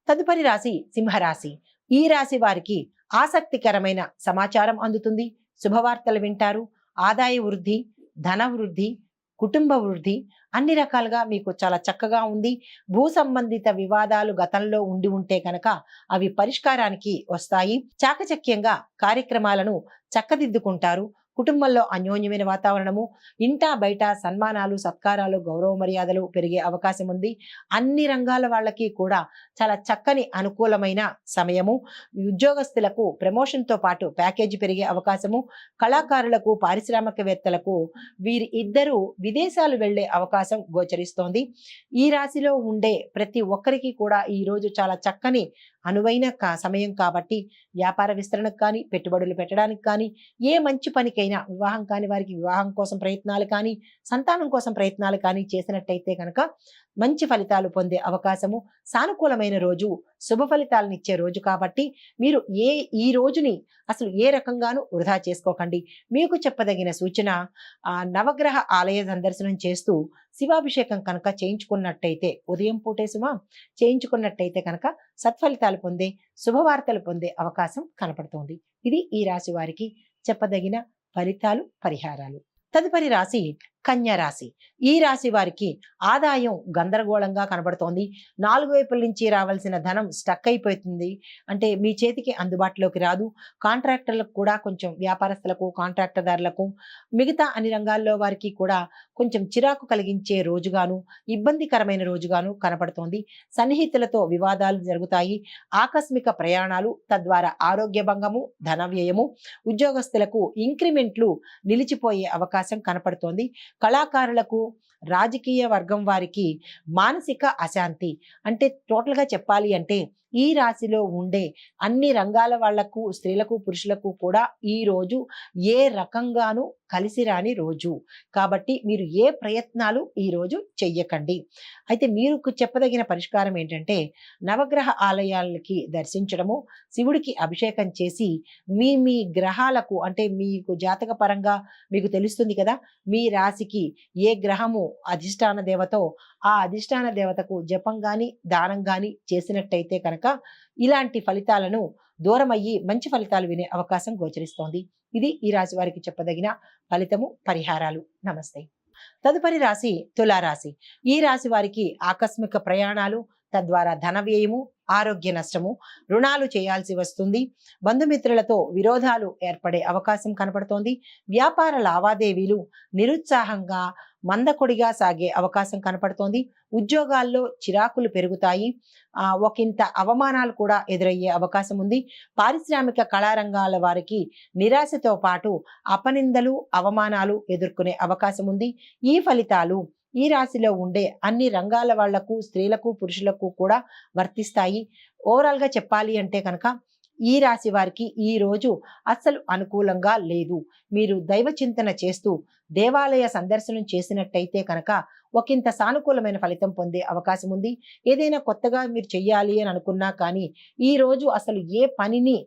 తదుపరి రాశి సింహరాశి. ఈ రాశి వారికి ఆసక్తికరమైన సమాచారం అందుతుంది. శుభవార్తలు వింటారు. ఆదాయ వృద్ధి, ధన వృద్ధి, కుటుంబ వృద్ధి అన్ని రకాలుగా మీకు చాలా చక్కగా ఉంది. భూ సంబంధిత వివాదాలు గతంలో ఉండి ఉంటే కనుక అవి పరిష్కారానికి వస్తాయి. చాకచక్యంగా కార్యక్రమాలను చక్కదిద్దుకుంటారు. కుటుంబంలో అన్యోన్యమైన వాతావరణము, ఇంటా బయట సన్మానాలు, సత్కారాలు, గౌరవ మర్యాదలు పెరిగే అవకాశం ఉంది. అన్ని రంగాల వాళ్ళకి కూడా చాలా చక్కని అనుకూలమైన సమయము. ఉద్యోగస్తులకు ప్రమోషన్తో పాటు ప్యాకేజీ పెరిగే అవకాశము. కళాకారులకు, పారిశ్రామికవేత్తలకు వీరి ఇద్దరు విదేశాలు వెళ్లే అవకాశం గోచరిస్తోంది. ఈ రాశిలో ఉండే ప్రతి ఒక్కరికి కూడా ఈ రోజు చాలా చక్కని అనువైన సమయం కాబట్టి వ్యాపార విస్తరణకు కానీ, పెట్టుబడులు పెట్టడానికి కానీ, ఏ మంచి పనికైనా, వివాహం కాని వారికి వివాహం కోసం ప్రయత్నాలు కానీ, సంతానం కోసం ప్రయత్నాలు కానీ చేసినట్టయితే కనుక మంచి ఫలితాలు పొందే అవకాశము. సానుకూలమైన రోజు, శుభ ఫలితాలను ఇచ్చే రోజు కాబట్టి మీరు ఈ రోజుని అసలు ఏ రకంగానూ వృధా చేసుకోకండి. మీకు చెప్పదగిన సూచన, నవగ్రహ ఆలయ సందర్శనం చేస్తూ శివాభిషేకం కనుక చేయించుకున్నట్టయితే, ఉదయం పూటే చేయించుకున్నట్టయితే కనుక సత్ఫలితాలు పొందే, శుభవార్తలు పొందే అవకాశం కనపడుతోంది. ఇది ఈ రాశి వారికి చెప్పదగిన ఫలితాలు, పరిహారాలు. తదుపరి రాశి కన్యా రాశి. ఈ రాశి వారికి ఆదాయం గందరగోళంగా కనబడుతోంది. 4 వైపుల నుంచి రావాల్సిన ధనం స్టక్ అయిపోతుంది. అంటే మీ చేతికి అందుబాటులోకి రాదు. కాంట్రాక్టర్లకు కూడా, కొంచెం వ్యాపారస్తులకు, కాంట్రాక్టర్దారులకు, మిగతా అన్ని రంగాల్లో వారికి కూడా కొంచెం చిరాకు కలిగించే రోజుగాను, ఇబ్బందికరమైన రోజుగాను కనపడుతోంది. సన్నిహితులతో వివాదాలు జరుగుతాయి. ఆకస్మిక ప్రయాణాలు, తద్వారా ఆరోగ్య భంగము, ధన వ్యయము. ఉద్యోగస్తులకు ఇంక్రిమెంట్లు నిలిచిపోయే అవకాశం కనపడుతోంది. కళాకారులకు, రాజకీయ వర్గం వారికి మానసిక అశాంతి. అంటే టోటల్గా చెప్పాలి అంటే ఈ రాశిలో ఉండే అన్ని రంగాల వాళ్లకు, స్త్రీలకు, పురుషులకు కూడా ఈ రోజు ఏ రకంగానూ కలిసి రాని రోజు కాబట్టి మీరు ఏ ప్రయత్నాలు ఈ రోజు చెయ్యకండి. అయితే మీరు చెప్పదగిన పరిష్కారం ఏంటంటే, నవగ్రహ ఆలయాలకి దర్శించడము, శివుడికి అభిషేకం చేసి మీ గ్రహాలకు, అంటే మీకు జాతక పరంగా మీకు తెలుస్తుంది కదా, మీ రాశికి ఏ గ్రహము అధిష్టాన దేవతో ఆ అధిష్టాన దేవతకు జపం గాని, దానం గాని చేసినట్టయితే కనుక ఇలాంటి ఫలితాలను దూరమయ్యి మంచి ఫలితాలు వినే అవకాశం గోచరిస్తోంది. ఇది ఈ రాశి వారికి చెప్పదగిన ఫలితము, పరిహారాలు. నమస్తే. తదుపరి రాశి తులారాశి. ఈ రాశి వారికి ఆకస్మిక ప్రయాణాలు, తద్వారా ధన వ్యయము, ఆరోగ్య నష్టము, రుణాలు చేయాల్సి వస్తుంది. బంధుమిత్రులతో విరోధాలు ఏర్పడే అవకాశం కనపడుతోంది. వ్యాపార లావాదేవీలు నిరుత్సాహంగా, మందకొడిగా సాగే అవకాశం కనపడుతోంది. ఉద్యోగాల్లో చిరాకులు పెరుగుతాయి. ఒకంత అవమానాలు కూడా ఎదురయ్యే అవకాశం ఉంది. పారిశ్రామిక కళారంగాల వారికి నిరాశతో పాటు అపనిందలు, అవమానాలు ఎదుర్కొనే అవకాశం ఉంది. ఈ ఫలితాలు ఈ రాశిలో ఉండే అన్ని రంగాల వాళ్లకు, స్త్రీలకు, పురుషులకు కూడా వర్తిస్తాయి. ఓవరాల్ గా చెప్పాలి అంటే కనుక ఈ రాశి వారికి ఈ రోజు అస్సలు అనుకూలంగా లేదు. మీరు దైవ చింతన చేస్తూ దేవాలయ సందర్శనం చేసినట్టయితే కనుక ఒకంత సానుకూలమైన ఫలితం పొందే అవకాశం ఉంది. ఏదైనా కొత్తగా మీరు చెయ్యాలి అని అనుకున్నా కానీ ఈ రోజు అసలు ఏ పనిని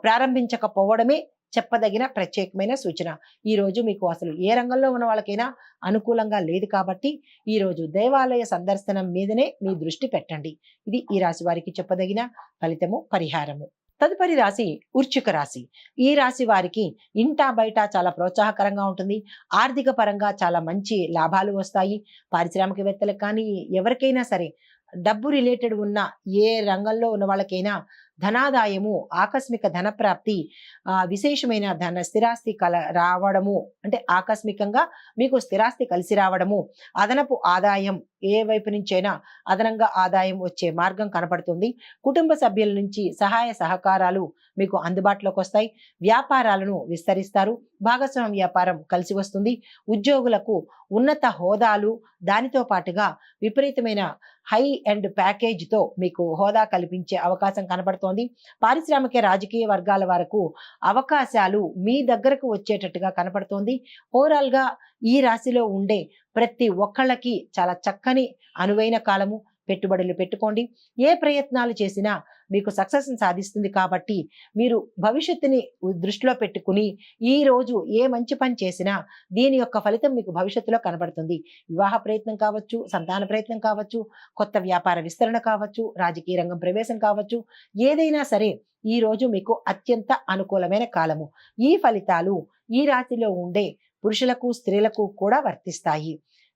ప్రారంభించకపోవడమే చెప్పదగిన ప్రత్యేకమైన సూచన. ఈ రోజు మీకు అసలు ఏ రంగంలో ఉన్న వాళ్ళకైనా అనుకూలంగా లేదు కాబట్టి ఈ రోజు దేవాలయ సందర్శనం మీదనే మీ దృష్టి పెట్టండి. ఇది ఈ రాశి వారికి చెప్పదగిన ఫలితము, పరిహారము. తదుపరి రాశి వృశ్చిక రాశి. ఈ రాశి వారికి ఇంటా బయట చాలా ప్రోత్సాహకరంగా ఉంటుంది. ఆర్థిక పరంగా చాలా మంచి లాభాలు వస్తాయి. పారిశ్రామికవేత్తలకు కానీ, ఎవరికైనా సరే డబ్బు రిలేటెడ్ ఉన్న ఏ రంగంలో ఉన్న వాళ్ళకైనా ధనాదాయము, ఆకస్మిక ధన ప్రాప్తి, విశేషమైన ధన స్థిరాస్తి రావడము, అంటే ఆకస్మికంగా మీకు స్థిరాస్తి కలిసి రావడము, అదనపు ఆదాయం, ఏ వైపు నుంచైనా అదనంగా ఆదాయం వచ్చే మార్గం కనపడుతుంది. కుటుంబ సభ్యుల నుంచి సహాయ సహకారాలు మీకు అందుబాటులోకి వస్తాయి. వ్యాపారాలను విస్తరిస్తారు. భాగస్వామ్య వ్యాపారం కలిసి వస్తుంది. ఉద్యోగులకు ఉన్నత హోదాలు, దానితో పాటుగా విపరీతమైన హై అండ్ ప్యాకేజీతో మీకు హోదా కల్పించే అవకాశం కనబడుతోంది. పారిశ్రామిక, రాజకీయ వర్గాల వరకు అవకాశాలు మీ దగ్గరకు వచ్చేటట్టుగా కనపడుతోంది. ఓవరాల్ గా ఈ రాశిలో ఉండే ప్రతి ఒక్కళ్ళకి చాలా చక్కని అనువైన కాలము. పెట్టుబడులు పెట్టుకోండి. ఏ ప్రయత్నాలు చేసినా మీకు సక్సెస్ని సాధిస్తుంది కాబట్టి మీరు భవిష్యత్తుని దృష్టిలో పెట్టుకుని ఈ రోజు ఏ మంచి పని చేసినా దీని యొక్క ఫలితం మీకు భవిష్యత్తులో కనబడుతుంది. వివాహ ప్రయత్నం కావచ్చు, సంతాన ప్రయత్నం కావచ్చు, కొత్త వ్యాపార విస్తరణ కావచ్చు, రాజకీయ రంగం ప్రవేశం కావచ్చు, ఏదైనా సరే ఈ రోజు మీకు అత్యంత అనుకూలమైన కాలము. ఈ ఫలితాలు ఈ రాశిలో ఉండే పురుషులకు స్త్రీలకు కూడా వర్తిస్తాయి.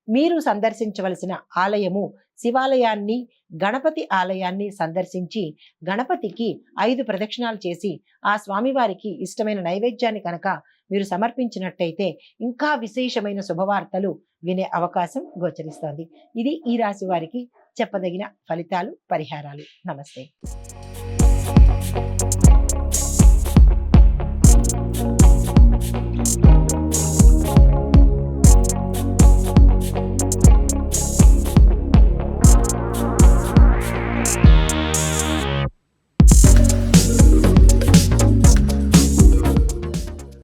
మీరు సందర్శించవలసిన ఆలయము శివాలయాన్ని, గణపతి ఆలయాన్ని సందర్శించి గణపతికి 5 ప్రదక్షిణాలు చేసి ఆ స్వామివారికి ఇష్టమైన నైవేద్యాన్ని కనుక మీరు సమర్పించినట్టయితే ఇంకా విశేషమైన శుభవార్తలు వినే అవకాశం గోచరిస్తోంది. ఇది ఈ రాశి వారికి చెప్పదగిన ఫలితాలు, పరిహారాలు. నమస్తే.